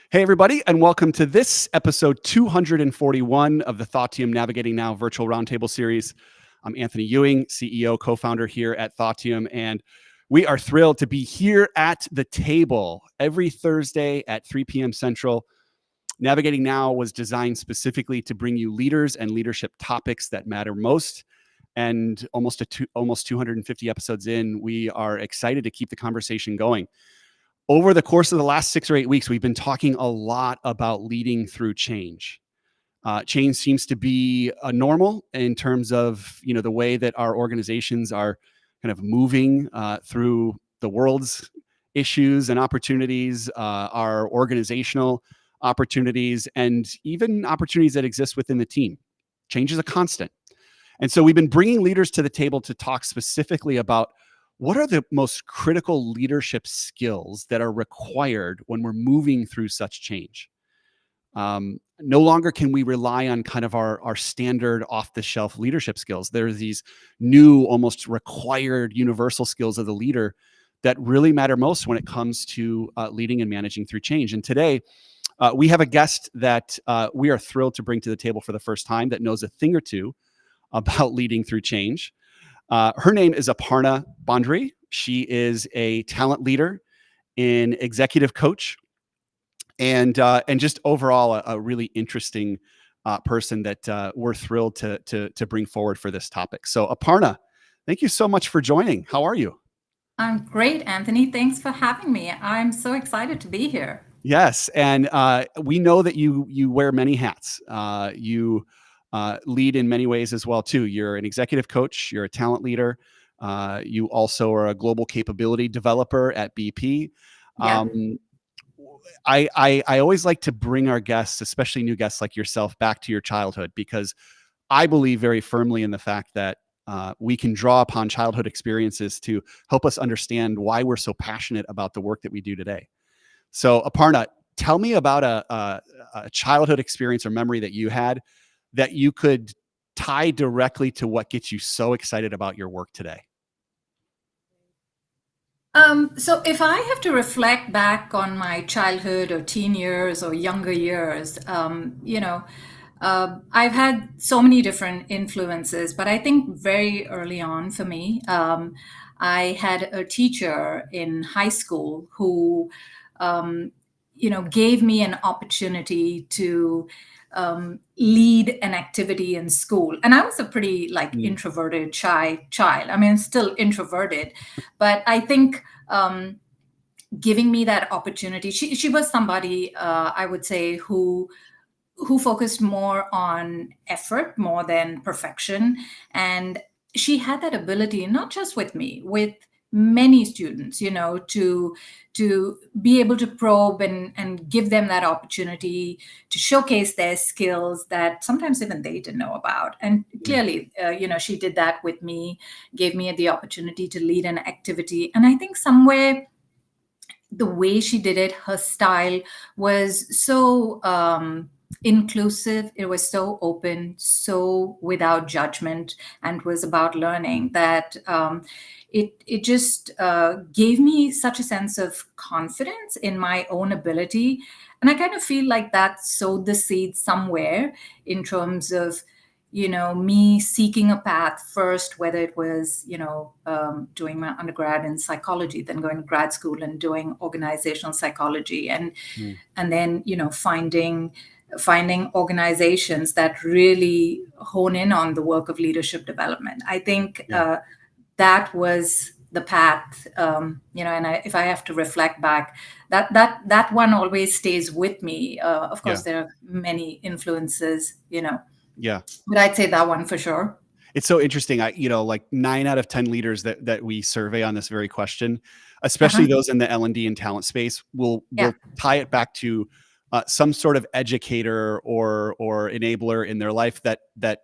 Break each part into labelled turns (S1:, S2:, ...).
S1: Hey, everybody, and welcome to this episode 241 of the Thoughtium Navigating Now virtual roundtable series. I'm Anthony Ewing, CEO, co-founder here at Thoughtium, and we are thrilled to be here at the table every Thursday at 3 p.m. Central. Navigating Now was designed specifically to bring you leaders and leadership topics that matter most. And almost 250 episodes in, we are excited to keep the conversation going. Over the course of the last 6 or 8 weeks, we've been talking a lot about leading through change. Change seems to be a normal in terms of the way that our organizations are kind of moving through the world's issues and opportunities, our organizational opportunities, and even opportunities that exist within the team. Change is a constant. And so we've been bringing leaders to the table to talk specifically about what are the most critical leadership skills that are required when we're moving through such change. No longer can we rely on kind of our standard off-the-shelf leadership skills. There are these new, almost required universal skills of the leader that really matter most when it comes to leading and managing through change. And today, we have a guest that we are thrilled to bring to the table for the first time that knows a thing or two about leading through change. Her name is Aparna Bhandary. She is a talent leader, an executive coach, and just overall a really interesting person that we're thrilled to bring forward for this topic. So Aparna, thank you so much for joining. How are you?
S2: I'm great, Anthony. Thanks for having me. I'm so excited to be here.
S1: Yes, and we know that you wear many hats. You lead in many ways as well too. You're an executive coach. You're a talent leader. You also are a global capability developer at BP.
S2: Yeah.
S1: Um, I always like to bring our guests, especially new guests like yourself, back to your childhood because I believe very firmly in the fact that we can draw upon childhood experiences to help us understand why we're so passionate about the work that we do today. So, Aparna, tell me about a childhood experience or memory that you had that you could tie directly to what gets you so excited about your work today.
S2: So if I have to reflect back on my childhood or teen years or younger years, I've had so many different influences, but I think very early on for me, I had a teacher in high school who, um, gave me an opportunity to lead an activity in school. And I was a pretty
S1: Mm,
S2: introverted, shy child. I mean, still introverted, but I think giving me that opportunity, she was somebody, I would say, who focused more on effort more than perfection. And she had that ability, not just with me, with many students, to be able to probe and give them that opportunity to showcase their skills that sometimes even they didn't know about. And
S1: mm,
S2: clearly, she did that with me, gave me the opportunity to lead an activity. And I think somewhere the way she did it, her style was so inclusive. It was so open, so without judgment, and was about learning that it just gave me such a sense of confidence in my own ability. And I kind of feel like that sowed the seed somewhere in terms of me seeking a path first, whether it was doing my undergrad in psychology, then going to grad school and doing organizational psychology,
S1: mm.
S2: and then finding organizations that really hone in on the work of leadership development. I think
S1: Yeah.
S2: that was the path. And if I have to reflect back, that one always stays with me. Of
S1: Yeah.
S2: course, there are many influences,
S1: Yeah.
S2: but I'd say that one for sure.
S1: It's so interesting. Like 9 out of 10 leaders that we survey on this very question, especially
S2: Uh-huh.
S1: those in the L&D and talent space,
S2: Yeah.
S1: will tie it back to some sort of educator or enabler in their life that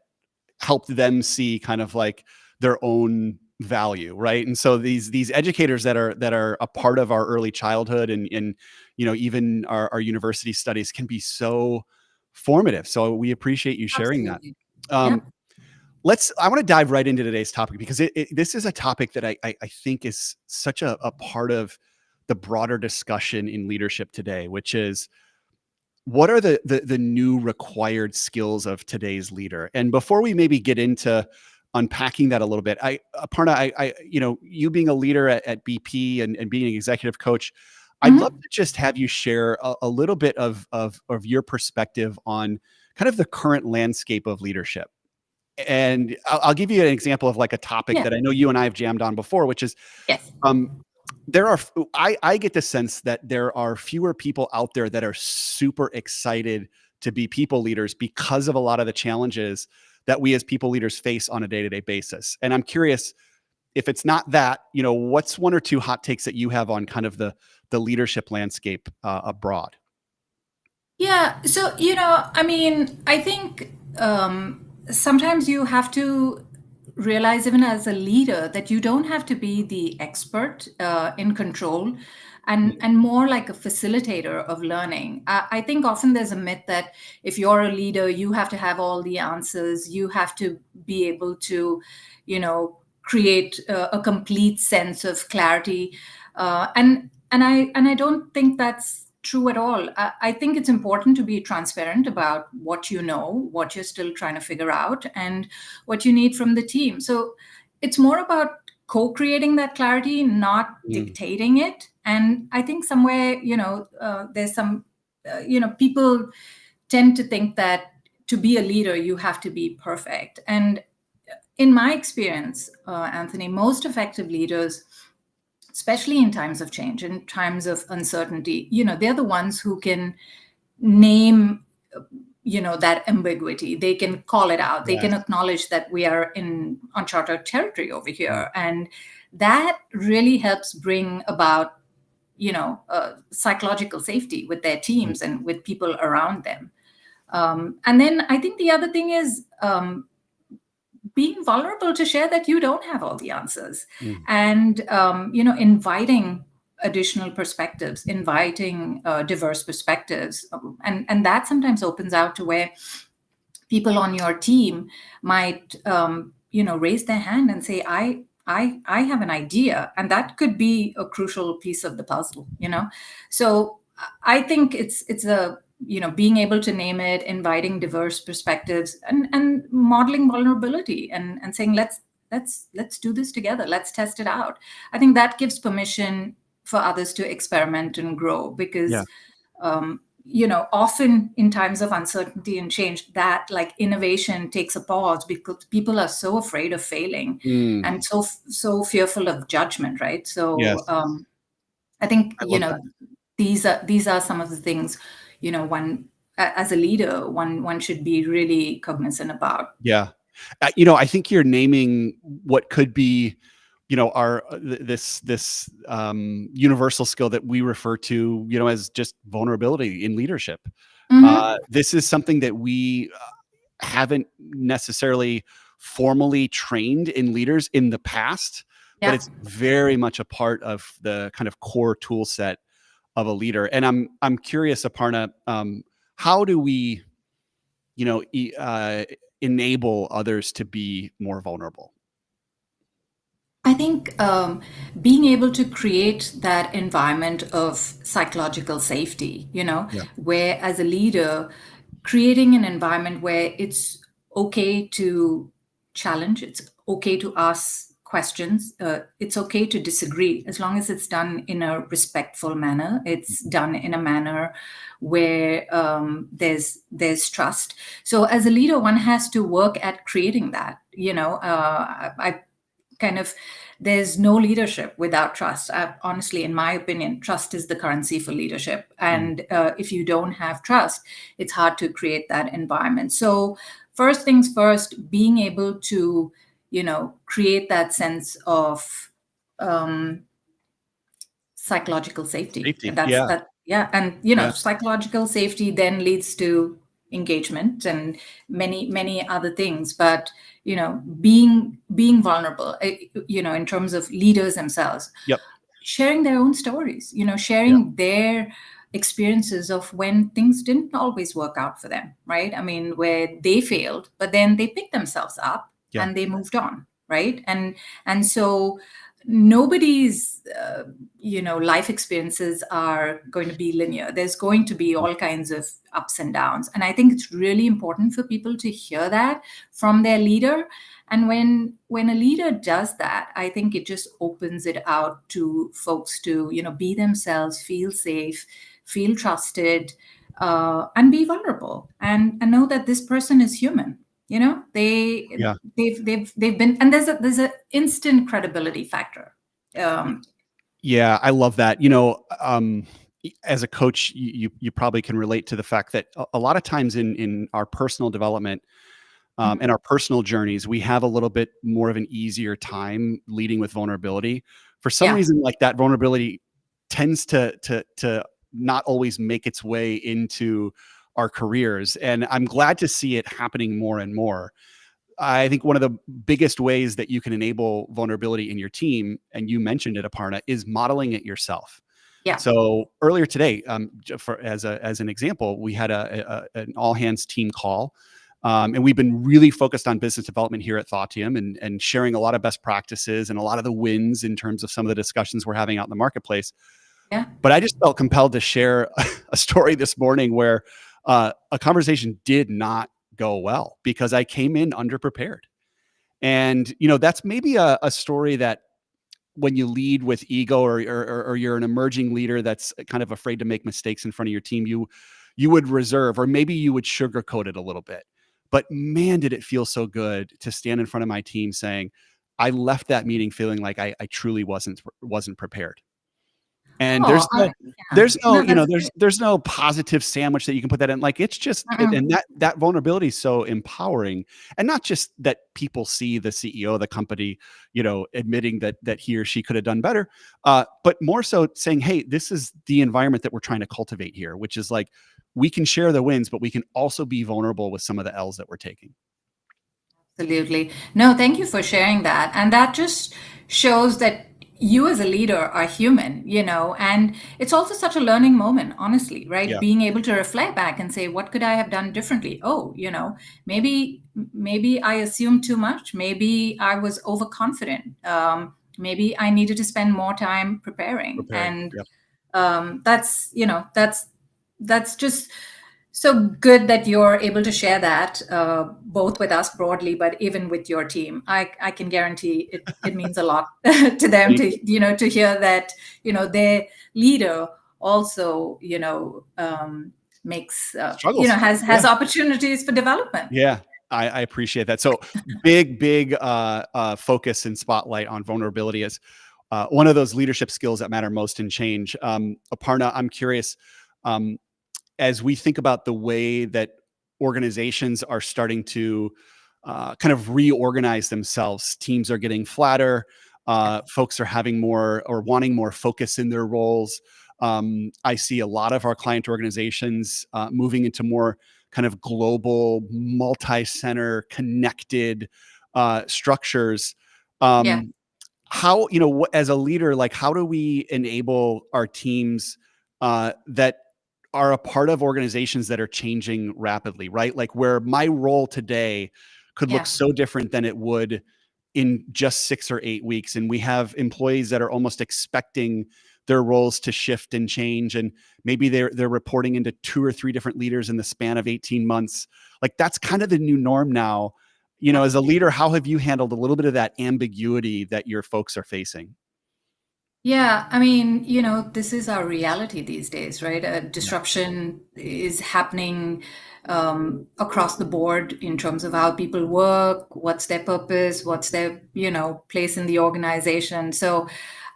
S1: helped them see kind of like their own value, right? And so these educators that are a part of our early childhood and even our university studies can be so formative. So we appreciate you sharing that.
S2: Absolutely. Yeah.
S1: Um, I want to dive right into today's topic because this is a topic that I think is such a part of the broader discussion in leadership today, which is what are the new required skills of today's leader? And before we maybe get into unpacking that a little bit, Aparna, you being a leader at BP and being an executive coach, I'd love
S2: Mhm.
S1: to just have you share a little bit of your perspective on kind of the current landscape of leadership. And I'll give you an example of like a topic
S2: Yeah.
S1: that I know you and I have jammed on before, which is
S2: Yes.
S1: um, I get the sense that there are fewer people out there that are super excited to be people leaders because of a lot of the challenges that we as people leaders face on a day-to-day basis. And I'm curious, if it's not that, what's one or two hot takes that you have on kind of the leadership landscape abroad?
S2: Yeah. So, I mean, I think sometimes you have to realize, even as a leader, that you don't have to be the expert in control, and more like a facilitator of learning. I think often there's a myth that if you're a leader, you have to have all the answers, you have to be able to, create a complete sense of clarity. And I don't think that's true at all. I think it's important to be transparent about what you know, what you're still trying to figure out, and what you need from the team. So it's more about co-creating that clarity, not
S1: Mm,
S2: dictating it. And I think somewhere, there's some, people tend to think that to be a leader, you have to be perfect. And in my experience, Anthony, most effective leaders, especially in times of change, in times of uncertainty, they're the ones who can name, that ambiguity. They can call it out. They can
S1: yes.
S2: acknowledge that we are in uncharted territory over
S1: Mm,
S2: here. And that really helps bring about, psychological safety with their
S1: mm,
S2: teams and with people around them. And then I think the other thing is, being vulnerable to share that you don't have all the answers,
S1: mm.
S2: and inviting additional perspectives, inviting diverse perspectives. And that sometimes opens out to where people on your team might raise their hand and say, I have an idea, and that could be a crucial piece of the puzzle. So I think it's a, being able to name it, inviting diverse perspectives, and modeling vulnerability, and saying, let's do this together, let's test it out. I think that gives permission for others to experiment and grow,
S1: Yeah.
S2: because often in times of uncertainty and change, that like innovation takes a pause because people are so afraid of failing,
S1: Mm,
S2: and so fearful of judgment, right? So
S1: yes.
S2: I think,
S1: I love that.
S2: these are some of the things, one, as a leader, one should be really cognizant about.
S1: Yeah. I think you're naming what could be, our this universal skill that we refer to, as just vulnerability in leadership.
S2: Hmm.
S1: This is something that we haven't necessarily formally trained in leaders in the past, but
S2: Yeah.
S1: it's very much a part of the kind of core tool set of a leader. And I'm curious, Aparna, how do we, you know, e- uh, enable others to be more vulnerable?
S2: I think being able to create that environment of psychological safety,
S1: Yeah.
S2: where as a leader, creating an environment where it's okay to challenge, it's okay to ask questions, it's okay to disagree, as long as it's done in a respectful manner, it's done in a manner where there's trust. So as a leader, one has to work at creating that. I kind of, there's no leadership without trust. Honestly, in my opinion, trust is the currency for leadership,
S1: Mm.
S2: and if you don't have trust, it's hard to create that environment. So first things first, being able to create that sense of um, psychological safety.
S1: Safety.
S2: And that's
S1: Yeah.
S2: that. Yeah. And
S1: Yeah.
S2: psychological safety then leads to engagement and many many other things. But being vulnerable, in terms of leaders themselves,
S1: Yep.
S2: sharing their own stories,
S1: Yeah.
S2: sharing their experiences of when things didn't always work out for them, right? I mean, where they failed, but then they picked themselves up
S1: Yeah.
S2: and they moved on, right? And so nobody's life experiences are going to be linear. There's going to be
S1: Mm.
S2: all kinds of ups and downs, and I think it's really important for people to hear that from their leader. And when a leader does that, I think it just opens it out to folks to be themselves, feel safe, feel trusted, and be vulnerable, and know that this person is human.
S1: Yeah.
S2: They've been, and there's a instant credibility factor. um
S1: Yeah, I love that. As a coach, you probably can relate to the fact that a lot of times in our personal development, and
S2: mhm.
S1: our personal journeys, we have a little bit more of an easier time leading with vulnerability. For some
S2: Yeah,
S1: reason, like that vulnerability tends to not always make its way into our careers, and I'm glad to see it happening more and more. I think one of the biggest ways that you can enable vulnerability in your team, and you mentioned it, Aparna, is modeling it yourself.
S2: yeah,
S1: So earlier today, as an example, we had an all hands team call, and we've been really focused on business development here at Thoughtium, and sharing a lot of best practices and a lot of the wins in terms of some of the discussions we're having out in the marketplace.
S2: yeah.
S1: But I just felt compelled to share a story this morning where a conversation did not go well because I came in underprepared. And that's maybe a story that when you lead with ego, or you're an emerging leader that's kind of afraid to make mistakes in front of your team, you would reserve, or maybe you would sugarcoat it a little bit. But man, did it feel so good to stand in front of my team saying, I left that meeting feeling like I truly wasn't prepared. And
S2: Oh, yeah.
S1: there's no,
S2: No, that's great.
S1: there's no positive sandwich that you can put that in. Like, it's just,
S2: Mm-mm.
S1: and that vulnerability is so empowering. And not just that people see the CEO of the company, admitting that he or she could have done better, but more so saying, hey, this is the environment that we're trying to cultivate here, which is like, we can share the wins, but we can also be vulnerable with some of the L's that we're taking.
S2: Absolutely. No, thank you for sharing that. And that just shows that you as a leader are human, and it's also such a learning moment, honestly, right?
S1: Yeah.
S2: Being able to reflect back and say, what could I have done differently? Oh, maybe I assumed too much. Maybe I was overconfident. Maybe I needed to spend more time preparing.
S1: Preparing.
S2: And
S1: Yep.
S2: that's just so good that you're able to share that, both with us broadly, but even with your team. I can guarantee it means a lot to them
S1: Thank
S2: to
S1: you.
S2: to hear that their leader also makes
S1: Struggles.
S2: has opportunities for development.
S1: Yeah, I appreciate that. So big focus and spotlight on vulnerability is one of those leadership skills that matter most in change. Aparna, I'm curious, um, as we think about the way that organizations are starting to kind of reorganize themselves, teams are getting flatter,
S2: Yeah,
S1: folks are having more or wanting more focus in their roles. I see a lot of our client organizations moving into more kind of global, multi-center, connected structures.
S2: yeah,
S1: Um, how, as a leader, like, how do we enable our teams that are a part of organizations that are changing rapidly, right? Like, where my role today could look
S2: yeah,
S1: so different than it would in just 6 or 8 weeks. And we have employees that are almost expecting their roles to shift and change. And maybe they're reporting into 2 or 3 different leaders in the span of 18 months. Like, that's kind of the new norm now. As a leader,
S2: absolutely.
S1: how have you handled a little bit of that ambiguity that your folks are facing?
S2: Yeah, I mean, this is our reality these days, right?
S1: Yeah.
S2: Disruption is happening across the board in terms of how people work, what's their purpose, what's their, place in the organization. So,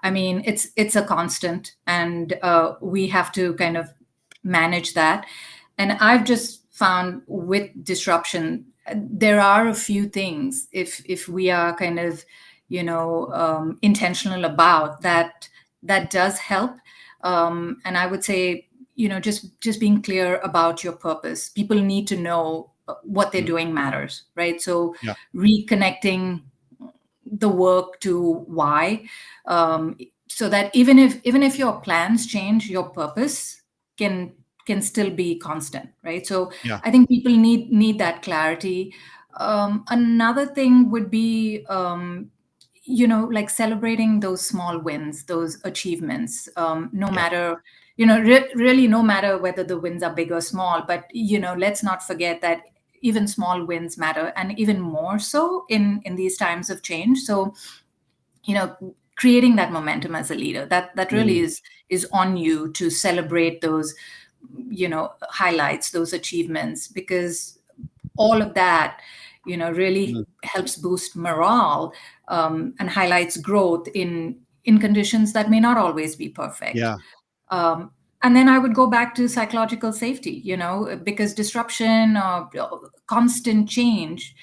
S2: I mean, it's a constant, and we have to kind of manage that. And I've just found with disruption, there are a few things if we are kind of intentional about that, that does help. And I would say just being clear about your purpose. People need to know what they're
S1: Mm.
S2: doing matters, right? So
S1: Yeah.
S2: reconnecting the work to why, um, so that even if your plans change, your purpose can can still be constant, right? So
S1: Yeah.
S2: I think people need that clarity. Another thing would be like celebrating those small wins, those achievements, no
S1: Yeah.
S2: matter, really no matter whether the wins are big or small, but, let's not forget that even small wins matter, and even more so in these times of change. So, creating that momentum as a leader, that really
S1: Mm,
S2: is on you to celebrate those, highlights, those achievements, because all of that, really
S1: mm.
S2: helps boost morale, and highlights growth in conditions that may not always be perfect.
S1: Yeah.
S2: um, and then I would go back to psychological safety, because disruption or constant change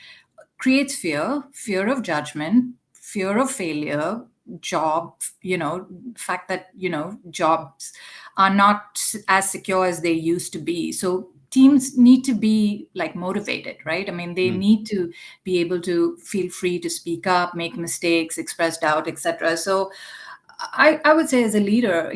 S2: creates fear of judgment, fear of failure, job, fact that, jobs are not as secure as they used to be. So teams need to be like motivated, right? I mean, they
S1: Mm.
S2: need to be able to feel free to speak up, make mistakes, express doubt, etc. So I would say, as a leader,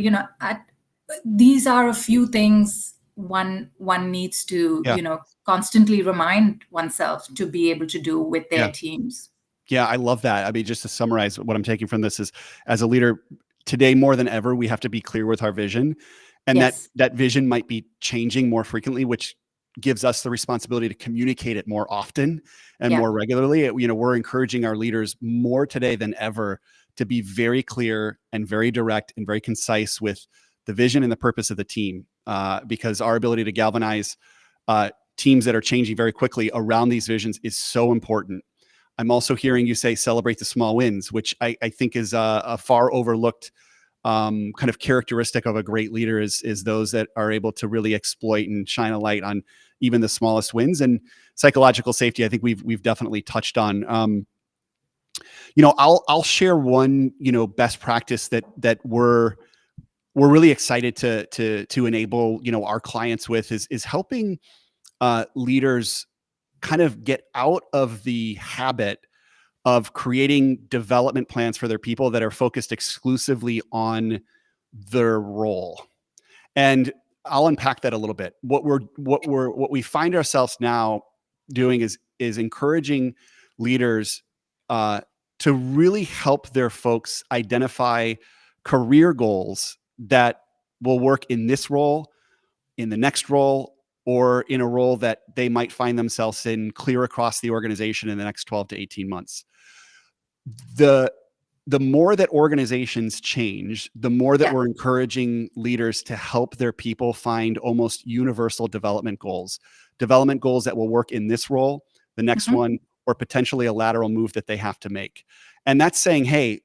S2: these are a few things one needs to,
S1: Yeah.
S2: constantly remind oneself to be able to do with their
S1: Yeah.
S2: teams.
S1: Yeah, I love that. I mean, just to summarize what I'm taking from this is, as a leader today more than ever, we have to be clear with our vision, and that
S2: Yes.
S1: that vision might be changing more frequently, which gives us the responsibility to communicate it more often and
S2: Yeah.
S1: more regularly. We're encouraging our leaders more today than ever to be very clear and very direct and very concise with the vision and the purpose of the team, because our ability to galvanize teams that are changing very quickly around these visions is so important. I'm also hearing you say celebrate the small wins, which I think is a far overlooked kind of characteristic of a great leader, is those that are able to really exploit and shine a light on even the smallest wins. And psychological safety, I think we've definitely touched on. I'll share one best practice that we're really excited to enable our clients with, is helping leaders kind of get out of the habit of creating development plans for their people that are focused exclusively on their role. And I'll unpack that a little bit. What we find ourselves now doing is encouraging leaders uh, to really help their folks identify career goals that will work in this role, in the next role, or in a role that they might find themselves in clear across the organization in the next 12 to 18 months. The more that organizations change, the more that
S2: Yeah.
S1: we're encouraging leaders to help their people find almost universal development goals that will work in this role, the next
S2: Mhm.
S1: one, or potentially a lateral move that they have to make. And that's saying, hey,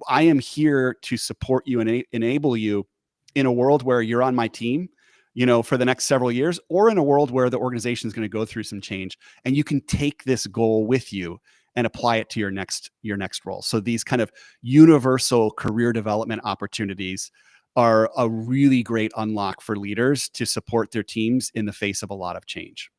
S1: I am here to support you and enable you in a world where you're on my team, for the next several years, or in a world where the organization is going to go through some change, and you can take this goal with you and apply it to your next role. So these kind of universal career development opportunities are a really great unlock for leaders to support their teams in the face of a lot of change.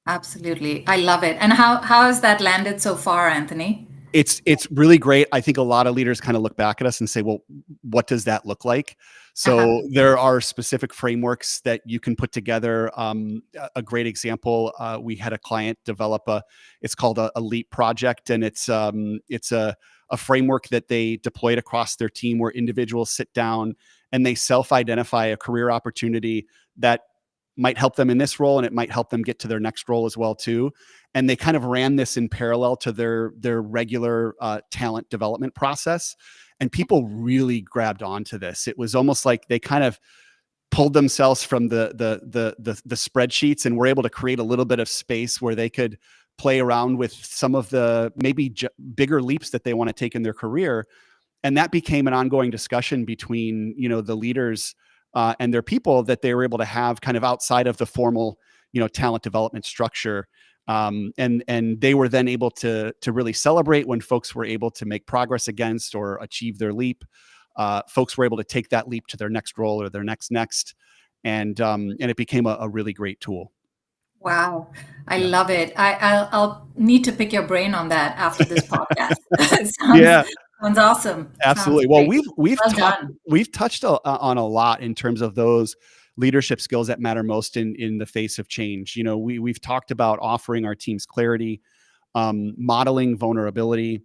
S2: Absolutely. I love it. And how has that landed so far, Anthony?
S1: It's really great. I think a lot of leaders kind of look back at us and say, well, what does that look like?
S2: Uh-huh.
S1: So there are specific frameworks that you can put together. A great example, we had a client develop it's called a LEAP project, and it's a framework that they deployed across their team, where individuals sit down and they self-identify a career opportunity that might help them in this role, and it might help them get to their next role as well too. And they kind of ran this in parallel to their regular talent development process, and people really grabbed onto this. It was almost like they kind of pulled themselves from the spreadsheets and were able to create a little bit of space where they could play around with some of the maybe bigger leaps that they want to take in their career. And that became an ongoing discussion between the leaders and their people, that they were able to have kind of outside of the formal talent development structure. And they were then able to really celebrate when folks were able to make progress against or achieve their leap. Folks were able to take that leap to their next role or their next, and it became a really great tool.
S2: Wow. I
S1: Yeah.
S2: love it. I'll need to pick your brain on that after this podcast. sounds
S1: Yeah.
S2: sounds awesome. Sounds
S1: Absolutely. Well,
S2: great.
S1: we've
S2: Well
S1: talked
S2: done.
S1: we've touched on a lot in terms of those leadership skills that matter most in the face of change. We've talked about offering our teams clarity, modeling vulnerability,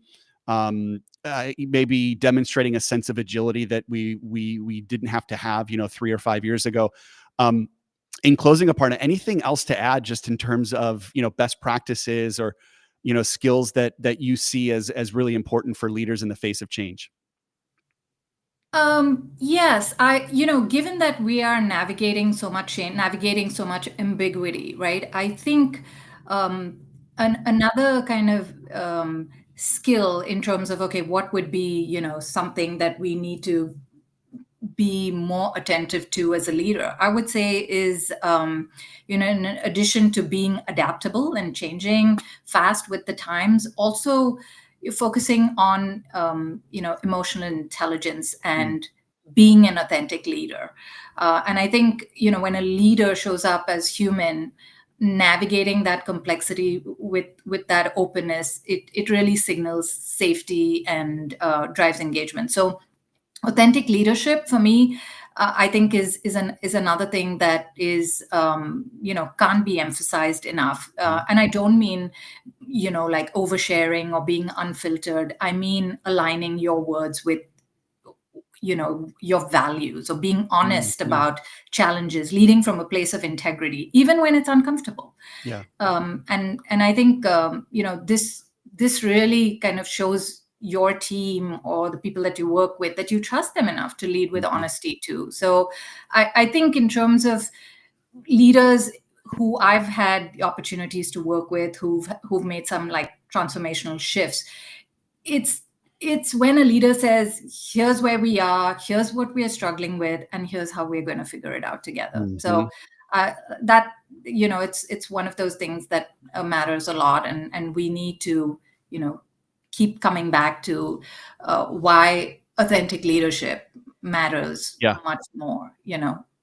S1: maybe demonstrating a sense of agility that we didn't have to have, 3 or 5 years ago. In closing, Aparna, anything else to add just in terms of, best practices or, skills that you see as really important for leaders in the face of change?
S2: Yes, given that we are navigating so much change, navigating so much ambiguity, right? I think another kind of skill in terms of, okay, what would be, something that we need to be more attentive to as a leader, I would say is, in addition to being adaptable and changing fast with the times, also focusing on, emotional intelligence
S1: Mm,
S2: and being an authentic leader. And I think, when a leader shows up as human, navigating that complexity with that openness, it really signals safety and drives engagement. So authentic leadership for me, I think is another thing that is, can't be emphasized enough.
S1: mm,
S2: And I don't mean, like oversharing or being unfiltered. I mean aligning your words with, your values, or being
S1: mm,
S2: honest
S1: mm.
S2: about challenges, leading from a place of integrity even when it's uncomfortable.
S1: Yeah.
S2: And I think, this really kind of shows your team or the people that you work with that you trust them enough to lead with
S1: Mhm.
S2: honesty too. So I think in terms of leaders who I've had the opportunities to work with, who've made some like transformational shifts, it's it's when a leader says, here's where we are, here's what we are struggling with, and here's how we're going to figure it out together. So
S1: Mhm.
S2: that, it's one of those things that matters a lot, and we need to, keep coming back to why authentic leadership matters
S1: Yeah.
S2: much more.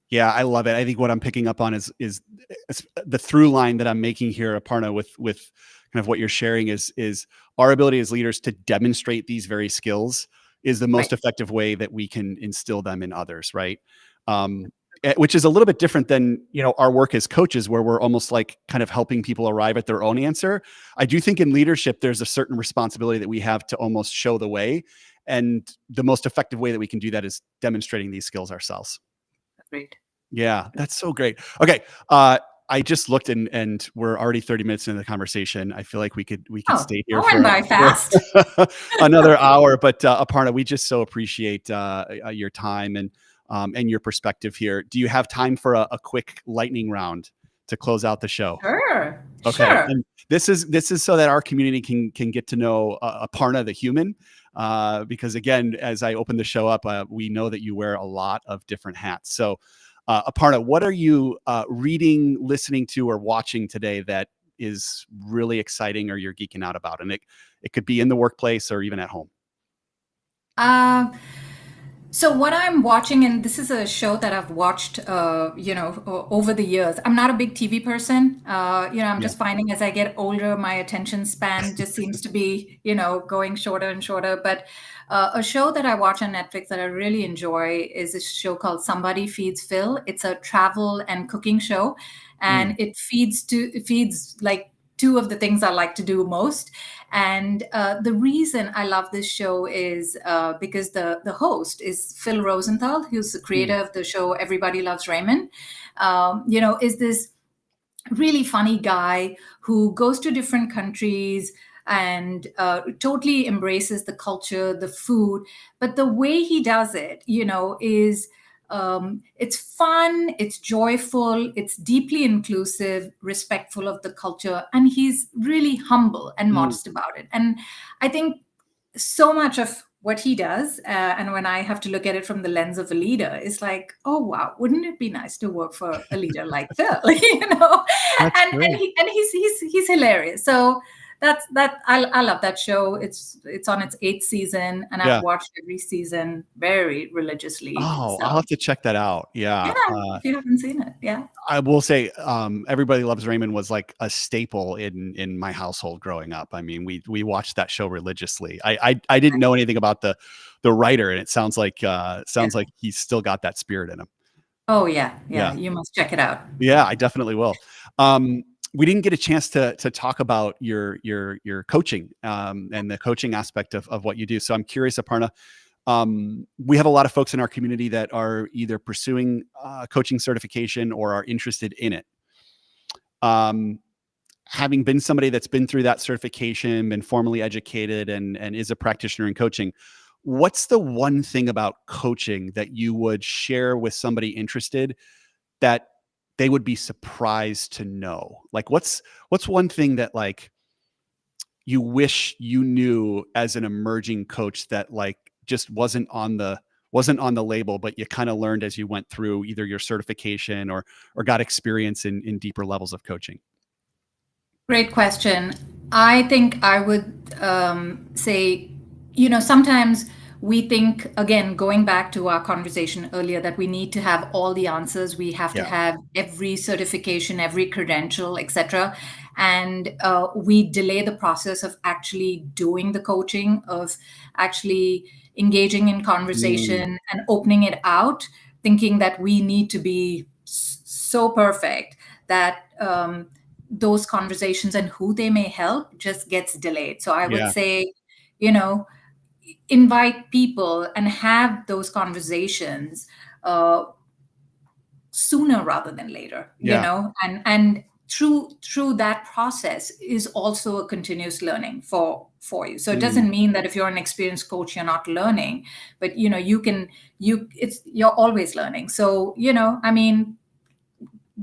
S1: Yeah, I love it. I think what I'm picking up on is the through line that I'm making here, Aparna, with kind of what you're sharing is our ability as leaders to demonstrate these very skills is the
S2: Right.
S1: most effective way that we can instill them in others, right? Which is a little bit different than our work as coaches, where we're almost like kind of helping people arrive at their own answer. I do think in leadership there's a certain responsibility that we have to almost show the way, and the most effective way that we can do that is demonstrating these skills ourselves.
S2: Great.
S1: Yeah, that's so great. Okay, I just looked and we're already 30 minutes into the conversation. I feel like we could
S2: Oh,
S1: stay here
S2: that went
S1: for
S2: by fast.
S1: another hour, but Aparna, we just so appreciate your time and your perspective here. Do you have time for a quick lightning round to close out the show?
S2: Sure,
S1: Okay,
S2: sure.
S1: and this is so that our community can get to know Aparna the human, because again, as I open the show up, we know that you wear a lot of different hats. So, Aparna, what are you reading, listening to, or watching today that is really exciting or you're geeking out about? And it could be in the workplace or even at home.
S2: Uh, So what I'm watching, and this is a show that I've watched, over the years. I'm not a big TV person. I'm
S1: Yeah.
S2: just finding as I get older, my attention span just seems to be, going shorter and shorter. But a show that I watch on Netflix that I really enjoy is a show called Somebody Feeds Phil. It's a travel and cooking show,
S1: Mm,
S2: and it feeds like two of the things I like to do most. And the reason I love this show is because the host is Phil Rosenthal, who's the
S1: mm,
S2: creator of the show Everybody Loves Raymond. Is this really funny guy who goes to different countries and totally embraces the culture, the food. But the way he does it, is it's fun, it's joyful, it's deeply inclusive, respectful of the culture, and he's really humble and
S1: mm.
S2: modest about it. And I think so much of what he does, and when I have to look at it from the lens of a leader, is like, oh wow, wouldn't it be nice to work for a leader like Phil?
S1: That's
S2: And
S1: great.
S2: he's hilarious. So I love that show. It's on its eighth season, and I've
S1: Yeah.
S2: watched every season very religiously.
S1: Oh, I'll
S2: So
S1: have to check that out.
S2: yeah,
S1: Yeah.
S2: if you haven't seen it, yeah.
S1: I will say, Everybody Loves Raymond was like a staple in my household growing up. I mean, we watched that show religiously. I didn't know anything about the writer, and it
S2: Yeah.
S1: sounds like he's still got that spirit in him.
S2: Oh yeah, yeah.
S1: Yeah,
S2: You must check it out.
S1: yeah, I definitely will. Um, we didn't get a chance to talk about your coaching and the coaching aspect of what you do. So I'm curious, Aparna. We have a lot of folks in our community that are either pursuing coaching certification or are interested in it. Having been somebody that's been through that certification, been formally educated, and is a practitioner in coaching, what's the one thing about coaching that you would share with somebody interested that they would be surprised to know? Like, what's one thing that like you wish you knew as an emerging coach that like just wasn't on the label, but you kind of learned as you went through either your certification or got experience in deeper levels of coaching?
S2: Great question. I think I would say, sometimes we think, again, going back to our conversation earlier, that we need to have all the answers. We have to
S1: Yeah.
S2: have every certification, every credential, etc. And we delay the process of actually doing the coaching, of actually engaging in conversation and opening it out, thinking that we need to be so perfect that those conversations and who they may help just gets delayed. So I would
S1: Yeah.
S2: say, invite people and have those conversations sooner rather than later.
S1: Yeah.
S2: And through that process is also a continuous learning for you. So it doesn't mean that if you're an experienced coach you're not learning, but you're always learning. So I mean,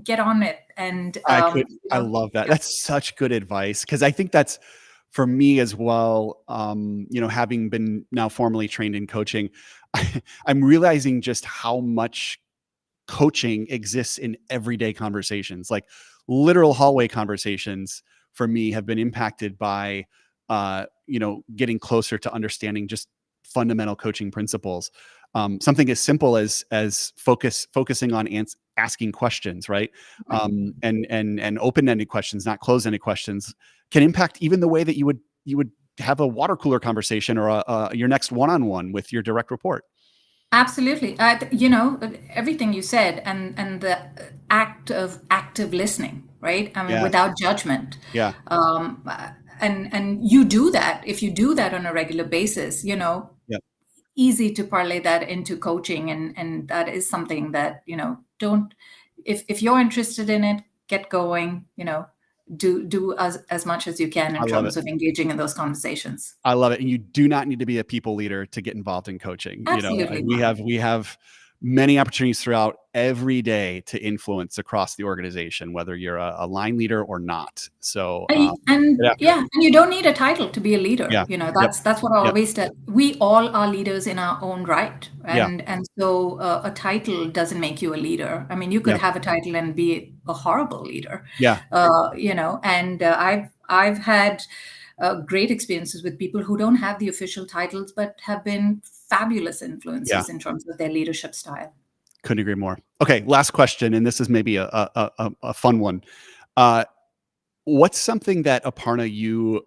S2: get on it. And
S1: I love that. That's such good advice, because I think that's for me as well. Having been now formally trained in coaching, I'm realizing just how much coaching exists in everyday conversations. Like literal hallway conversations for me have been impacted by getting closer to understanding just fundamental coaching principles. Something as simple as focusing on asking questions, right? And open-ended questions, not closed-ended questions, can impact even the way that you would have a water cooler conversation or your next one-on-one with your direct report.
S2: Absolutely. Everything you said, and the act of active listening, right? I mean,
S1: Yeah.
S2: without judgment.
S1: Yeah.
S2: And you do that. If you do that on a regular basis,
S1: Yep.
S2: easy to parlay that into coaching. And that is something that, don't, if you're interested in it, get going, do as much as you can in
S1: I love it.
S2: terms of engaging in those conversations.
S1: I love it. And you do not need to be a people leader to get involved in coaching.
S2: Absolutely
S1: We
S2: not.
S1: have many opportunities throughout every day to influence across the organization, whether you're a line leader or not. So,
S2: And
S1: get after it.
S2: yeah, and you don't need a title to be a leader.
S1: Yeah. Yep.
S2: That's what I
S1: Yep.
S2: always tell. We all are leaders in our own right,
S1: Yeah.
S2: and so a title doesn't make you a leader. I mean, you could
S1: Yeah.
S2: have a title and be a horrible leader.
S1: Yeah.
S2: And I've had great experiences with people who don't have the official titles, but have been fabulous influences in terms of their leadership style.
S1: Couldn't agree more. Okay. Last question. And this is maybe a fun one. What's something that, Aparna, you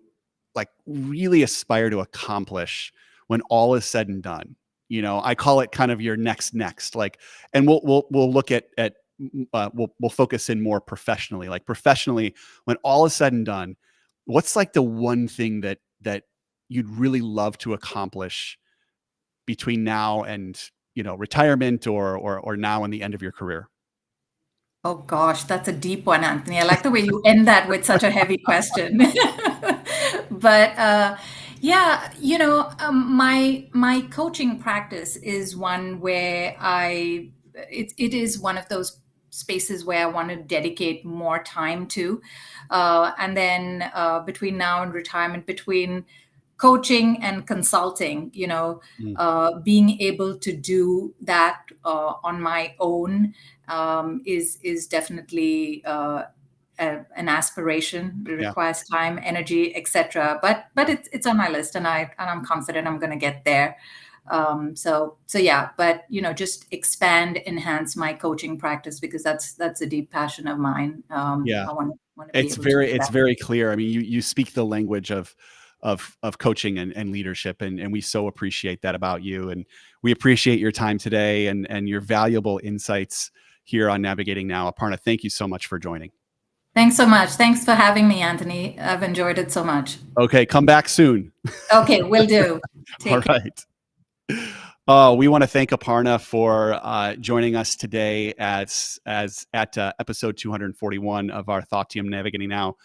S1: like really aspire to accomplish when all is said and done? I call it kind of your next, like, and we'll look at we'll focus in more professionally. Like professionally, when all is said and done, what's like the one thing that you'd really love to accomplish between now and retirement or now and the end of your career?
S2: Oh gosh, that's a deep one, Anthony. I like the way you end that with such a heavy question. But yeah, my coaching practice is one where it is one of those spaces where I want to dedicate more time to, and then between now and retirement, between coaching and consulting, being able to do that on my own is definitely an aspiration. It requires time, energy, etc. But it's on my list, and I'm confident I'm going to get there. So yeah, but just expand, enhance my coaching practice, because that's a deep passion of mine. I want to be able to do
S1: It's
S2: that.
S1: very clear. I mean, you speak the language of coaching and leadership, and we so appreciate that about you, and we appreciate your time today and your valuable insights here on Navigating Now. Aparna, thank you so much for joining.
S2: Thanks so much. Thanks for having me, Anthony. I've enjoyed it so much.
S1: Okay, come back soon.
S2: Okay, will do.
S1: All right. We want to thank Aparna for joining us today at episode 241 of our Thought Team Navigating Now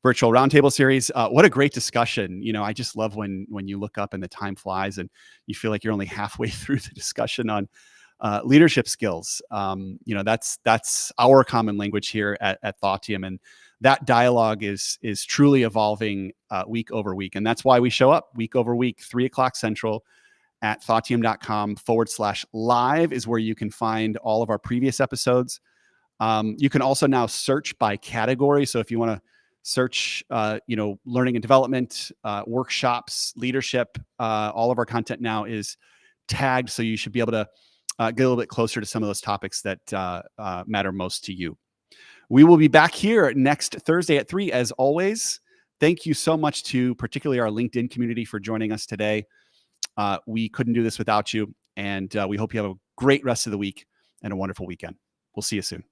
S1: virtual roundtable series. What a great discussion. I just love when you look up and the time flies and you feel like you're only halfway through the discussion on leadership skills. That's our common language here at Thought Team, and that dialogue is truly evolving week over week. And that's why we show up week over week, 3:00 Central at thoughtteam.com/live is where you can find all of our previous episodes. You can also now search by category. So if you want to search, learning and development, workshops, leadership, all of our content now is tagged. So you should be able to get a little bit closer to some of those topics that matter most to you. We will be back here next Thursday at 3, as always. Thank you so much to particularly our LinkedIn community for joining us today. We couldn't do this without you, and we hope you have a great rest of the week and a wonderful weekend. We'll see you soon.